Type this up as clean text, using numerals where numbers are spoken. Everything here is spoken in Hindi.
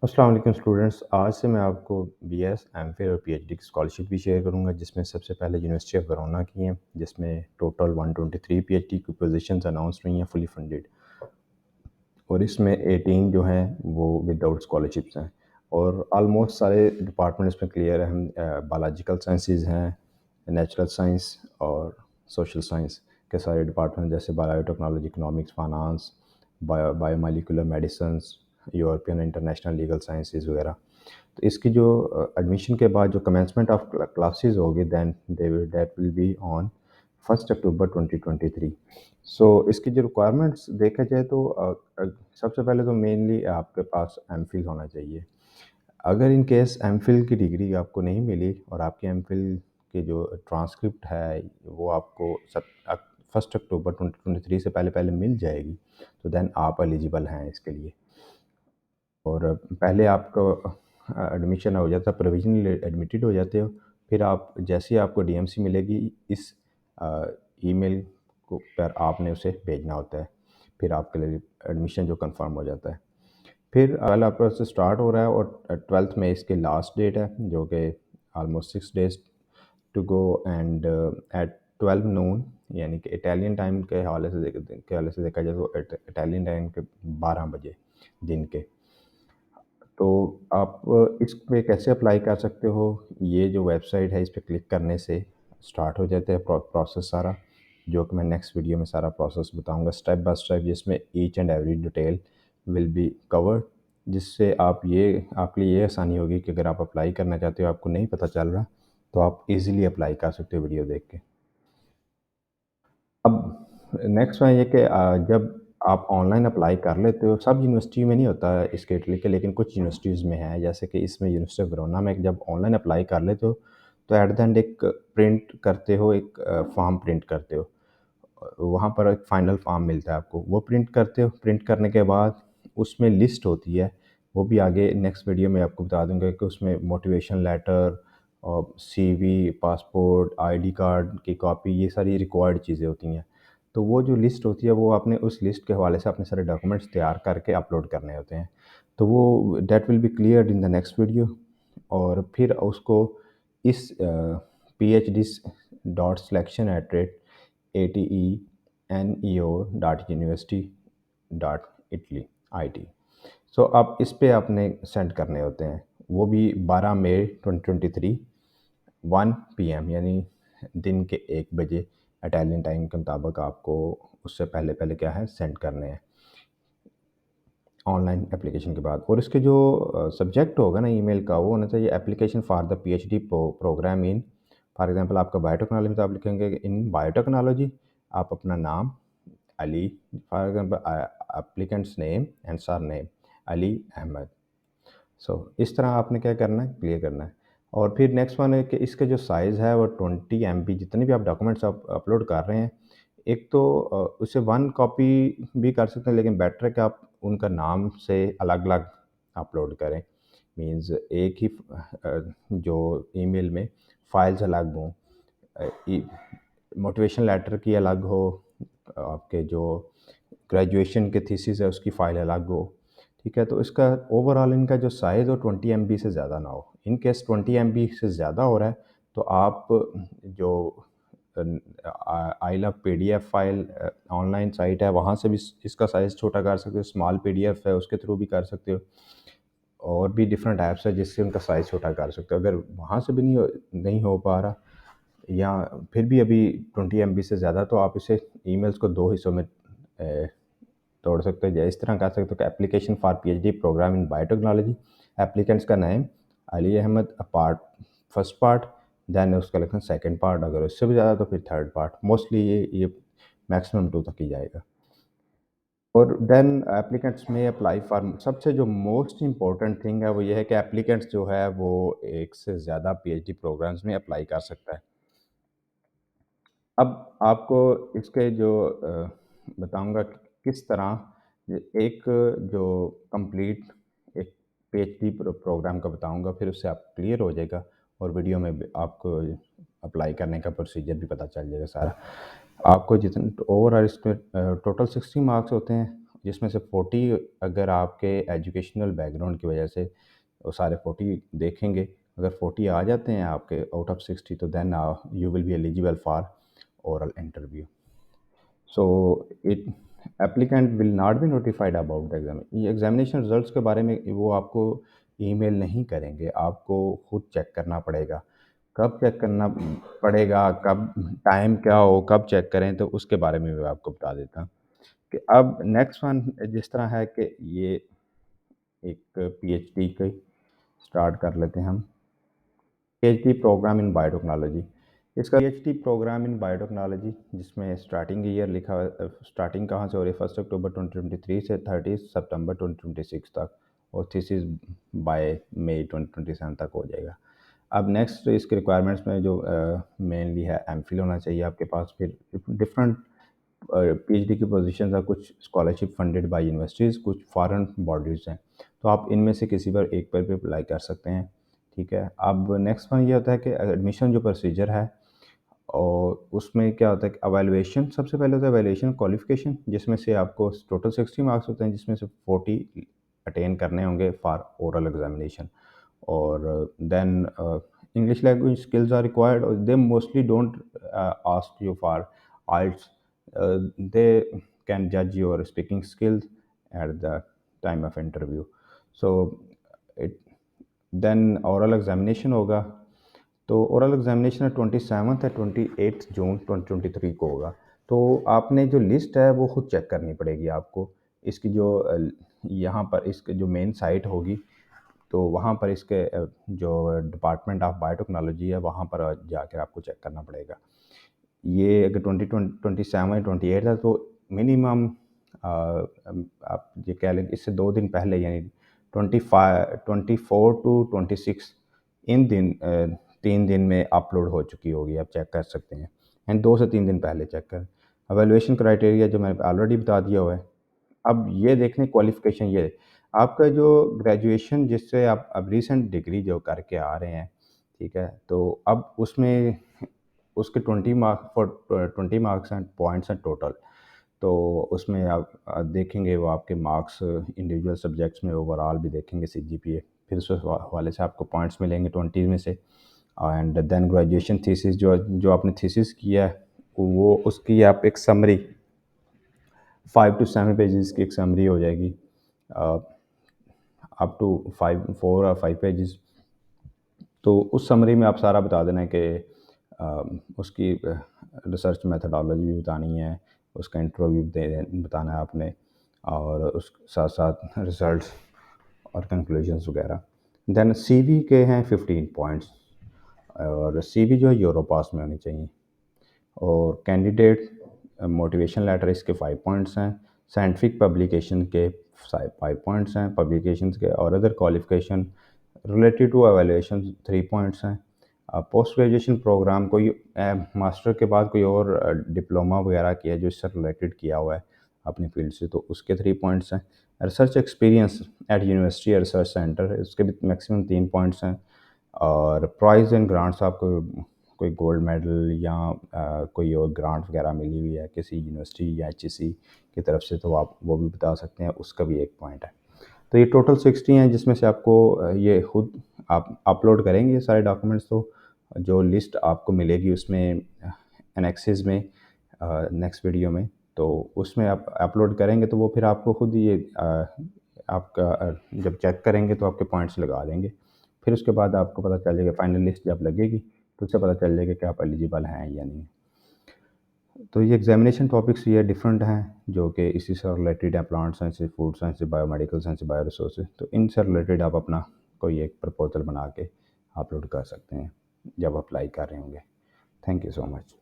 अस्सलाम वालेकुम स्टूडेंट्स। आज से मैं आपको बीएस, एमफिल और पीएचडी की स्कॉलरशिप भी शेयर करूंगा, जिसमें सबसे पहले यूनिवर्सिटी ऑफ वरोना की हैं, जिसमें टोटल 123 पीएचडी की पोजीशंस अनाउंस हुई हैं फुली फंडेड। और इसमें 18 जो हैं वो विदाउट स्कॉलरशिप्स हैं। और आलमोस्ट सारे डिपार्टमेंट्स में क्लियर है। हम बायोलॉजिकल साइंसेज हैं, नेचुरल साइंस और सोशल साइंस के सारे डिपार्टमेंट, जैसे biotechnology, economics, finance, biomolecular medicine, European international legal sciences वगैरह। तो इसकी जो एडमिशन के बाद जो कमेंसमेंट ऑफ क्लासेस होगी, then that will be on 1 October 2023। So इसकी जो रिक्वायरमेंट्स देखा जाए तो सबसे पहले तो मेनली आपके पास एमफिल होना चाहिए। अगर इन केस एमफिल की डिग्री आपको नहीं मिली और आपके एमफिल की जो ट्रांसक्रिप्ट है वो आपको 1 अक्टूबर 2023 से पहले पहले मिल जाएगी, तो देन आप एलिजिबल हैं इसके लिए। और पहले आपका एडमिशन हो जाता है, प्रोविजनली एडमिटेड हो जाते हो। फिर आप जैसे ही आपको डीएमसी मिलेगी, इस ईमेल को पर आपने उसे भेजना होता है। फिर आपके लिए एडमिशन जो कंफर्म हो जाता है। फिर वाला प्रोसेस स्टार्ट हो रहा है और 12th में इसकी लास्ट डेट है, जो कि almost 6 days to go. And at 12 noon, यानी कि इटालियन टाइम के हवाले से देखा जाए तो इटालियन टाइम के 12 बजे दिन के। तो आप इस पे कैसे अप्लाई कर सकते हो, ये जो वेबसाइट है इस पे क्लिक करने से स्टार्ट हो जाता है प्रोसेस सारा, जो कि मैं नेक्स्ट वीडियो में सारा प्रोसेस बताऊंगा स्टेप बाय स्टेप, जिसमें each and every detail will be covered, जिससे आपके लिए ये आसानी होगी कि अगर आप अप्लाई करना चाहते हो, आपको नहीं पता चल रहा, तो आप इजीली अप्लाई कर सकते हो वीडियो देख के। अब नेक्स्ट है ये कि जब आप ऑनलाइन अप्लाई कर लेते हो, सब यूनिवर्सिटी में नहीं होता है इस कैटेगरी के, लेकिन कुछ यूनिवर्सिटीज़ में है, जैसे कि इसमें यूनिवर्सिटी ऑफ वरोना में जब ऑनलाइन अप्लाई कर लेते हो, तो एट द एंड एक प्रिंट करते हो, एक फॉर्म प्रिंट करते हो। वहाँ पर एक फाइनल फॉर्म मिलता है आपको, वो प्रिंट करते हो। प्रिंट करने के बाद उसमें लिस्ट होती है, वो भी आगे नेक्स्ट वीडियो में आपको बता दूंगा कि उसमें मोटिवेशन लेटर और सीवी, पासपोर्ट, आईडी कार्ड की कॉपी, ये सारी रिक्वायर्ड चीज़ें होती हैं। तो वो जो लिस्ट होती है, वो आपने उस लिस्ट के हवाले से अपने सारे डॉक्यूमेंट्स तैयार करके अपलोड करने होते हैं। तो वो that will be cleared in the next video. और फिर उसको इस phd.selection@ateneo.university.italy सो आप इस पे आपने सेंड करने होते हैं। वो भी 12 मई 2023 1 PM, यानी दिन के 1 बजे इटालियन टाइम के मुताबिक आपको उससे पहले पहले क्या है सेंड करने हैं ऑनलाइन एप्लीकेशन के बाद। और इसके जो सब्जेक्ट होगा ना ईमेल का, वो होना चाहिए application for the PhD programme in, for example आपका बायोटेक्नोलॉजी में, तो आप लिखेंगे इन बायोटेक्नोलॉजी, आप अपना नाम Ali, for example applicants name and surname Ali Ahmed. So इस तरह आपने क्या करना है, क्लियर करना है। और फिर नेक्स्ट वन है कि इसके जो साइज़ है वो 20 MB, जितने भी आप डॉक्यूमेंट्स आप अपलोड कर रहे हैं, एक तो उसे 1 कॉपी भी कर सकते हैं, लेकिन बेटर है कि आप उनका नाम से अलग अलग अपलोड करें। मीन्स एक ही जो ईमेल में फाइल्स अलग हों, मोटिवेशन लेटर की अलग हो, आपके जो ग्रेजुएशन के थीसिस है उसकी फ़ाइल अलग हो। ठीक है, तो इसका ओवरऑल इनका जो साइज़ हो 20 MB से ज़्यादा ना हो। इन केस 20 MB से ज़्यादा हो रहा है, तो आप जो I love PDF file online site है, वहाँ से भी इसका साइज़ छोटा कर सकते हो। स्मॉल पीडीएफ है, उसके थ्रू भी कर सकते हो। और भी डिफरेंट ऐप्स है जिससे उनका साइज़ छोटा कर सकते हो। अगर वहाँ से भी नहीं हो पा रहा, या फिर भी अभी 20 MB से ज़्यादा, तो आप इसे ईमेल्स को 2 हिस्सों में तोड़ सकते हो, या इस तरह कर सकते हो कि application for PhD programme in biotechnology, applicants का name Ali Ahmed, part first part, then उसका लिखना सेकंड पार्ट, अगर उससे भी ज़्यादा तो फिर थर्ड पार्ट। मोस्टली ये मैक्सिमम 2 तक ही जाएगा। और देन एप्लीकेंट्स में अप्लाई फॉर, सबसे जो मोस्ट इम्पॉर्टेंट थिंग है वो ये है कि एप्लीकेंट्स जो है वो एक से ज़्यादा पीएचडी प्रोग्राम्स में अप्लाई कर सकता है। अब आपको इसके जो बताऊंगा कि किस तरह एक जो कंप्लीट एक पीएचडी प्रोग्राम का बताऊंगा, फिर उससे आप क्लियर हो जाएगा, और वीडियो में भी आपको अप्लाई करने का प्रोसीजर भी पता चल जाएगा सारा। आपको जितने ओवरऑल इसमें टोटल 60 मार्क्स होते हैं, जिसमें से 40 अगर आपके एजुकेशनल बैकग्राउंड की वजह से वो सारे 40 देखेंगे। अगर 40 आ जाते हैं आपके आउट ऑफ 60 तो then you will be eligible for oral interview. So it applicant will not be notified about the exam. ये एग्जामिनेशन रिजल्ट्स के बारे में वो आपको ईमेल नहीं करेंगे, आपको खुद चेक करना पड़ेगा। कब चेक करना पड़ेगा, कब टाइम क्या हो, कब चेक करें, तो उसके बारे में मैं आपको बता देता हूँ कि अब नेक्स्ट वन जिस तरह है कि ये एक पीएचडी की स्टार्ट कर लेते हैं हम। पीएचडी प्रोग्राम इन बायोटेक्नोलॉजी, इसका पीएचडी प्रोग्राम इन बायोटेक्नोलॉजी जिसमें स्टार्टिंग ईयर लिखा हुआ है। स्टार्टिंग कहाँ से हो रही है? 1 अक्टूबर 2023 से 30 सितंबर 2026 तक, और थीसिस बाय मई 2027 तक हो जाएगा। अब नेक्स्ट इसके रिक्वायरमेंट्स में जो मेनली है एमफिल होना चाहिए आपके पास। फिर डिफरेंट पीएचडी की पोजीशंस है, कुछ स्कॉलरशिप फंडेड बाय यूनिवर्सिटीज़, कुछ फॉरेन बॉडीज़ हैं, तो आप इनमें से किसी पर एक पर भी अप्लाई कर सकते हैं। ठीक है। अब नेक्स्ट वन ये होता है कि एडमिशन जो प्रोसीजर है, और उसमें क्या होता है कि एवेलुएशन सबसे पहले होता है, एवेलुएशन क्वालिफिकेशन, जिसमें से आपको टोटल 60 मार्क्स होते हैं, जिसमें से 40 अटेन करने होंगे फॉर ओरल एग्जामिनेशन। और then English language skills are required, और they mostly don't ask you for IELTS, they can जज your speaking skills at the time of interview. So it then oral examination होगा। तो ओरल एग्जामिनेशन 27 है 28 जून 2023 को होगा। तो आपने जो लिस्ट है वो खुद चेक करनी पड़ेगी आपको। इसकी जो यहाँ पर इसके जो मेन साइट होगी, तो वहाँ पर इसके जो डिपार्टमेंट ऑफ बायोटेक्नोलॉजी है वहाँ पर जाकर आपको चेक करना पड़ेगा। ये अगर 27 है तो मिनिमम आप ये कह लें इससे 2 दिन पहले, यानी 24 टू 26 इन दिन 3 दिन में अपलोड हो चुकी होगी, आप चेक कर सकते हैं। एंड 2 से 3 दिन पहले चेक करें। एवेलुएशन क्राइटेरिया जो मैंने ऑलरेडी बता दिया हुआ है। अब ये देखें क्वालिफ़िकेशन, ये आपका जो ग्रेजुएशन जिससे आप अब रीसेंट डिग्री जो करके आ रहे हैं, ठीक है? तो अब उसमें उसके 20 मार्क्स एंड पॉइंट्स हैं टोटल। तो उसमें आप देखेंगे वो आपके मार्क्स इंडिविजुअल सब्जेक्ट्स में ओवरऑल भी देखेंगे सीजीपीए, फिर उस हवाले से आपको पॉइंट्स मिलेंगे 20 में से। एंड देन ग्रेजुएशन थीसिस जो जो आपने थीसिस किया है वो उसकी आप एक समरी 5 to 7 पेजेस की एक समरी हो जाएगी, अप टू 4 और 5 पेजेस। तो उस समरी में आप सारा बता देना है कि उसकी रिसर्च मेथडोलॉजी भी बतानी है, उसका इंट्रो भी बताना है आपने, और उस साथ साथ रिजल्ट्स और कंक्लूजन्स वगैरह। देन सीवी के हैं 15 पॉइंट्स, और सीवी जो है यूरोपास में होनी चाहिए। और कैंडिडेट मोटिवेशन लेटर इसके 5 पॉइंट्स हैं। साइंटिफिक पब्लिकेशन के 5 पॉइंट्स हैं पब्लिकेशंस के, और other qualification related to evaluation 3 points हैं। पोस्ट ग्रेजुएशन प्रोग्राम कोई मास्टर के बाद कोई और डिप्लोमा वगैरह किया जो इससे रिलेटेड किया हुआ है अपनी फील्ड से, तो उसके 3 पॉइंट्स हैं। रिसर्च एक्सपीरियंस एट यूनिवर्सिटी या रिसर्च सेंटर, इसके भी मैक्सिमम 3 पॉइंट्स हैं। और प्राइज़ एंड ग्रांट्स, आपको कोई गोल्ड मेडल या कोई और ग्रांट वगैरह मिली हुई है किसी यूनिवर्सिटी या एचईसी की तरफ से, तो आप वो भी बता सकते हैं, उसका भी 1 पॉइंट है। तो ये टोटल 60 हैं, जिसमें से आपको ये खुद आप अपलोड करेंगे ये सारे डॉक्यूमेंट्स। तो जो लिस्ट आपको मिलेगी उसमें एनेक्सेस में नेक्स्ट वीडियो में, तो उसमें आप अपलोड करेंगे तो वो फिर आपको खुद ये आपका जब चेक करेंगे तो आपके पॉइंट्स लगा देंगे। फिर उसके बाद आपको पता चल जाएगा, फाइनल लिस्ट जब लगेगी तो उससे पता चल जाएगा कि आप एलिजिबल हैं या नहीं। तो ये एग्जामिनेशन टॉपिक्स ये डिफरेंट हैं जो कि इसी से रिलेटेड हैं, प्लांट साइंस से, फूड साइंस से, बायोमेडिकल साइंस से, बायो रिसोर्सेज। तो इनसे रिलेटेड आप अपना कोई एक प्रपोजल बना के अपलोड कर सकते हैं जब अप्लाई कर रहे होंगे। Thank you so much.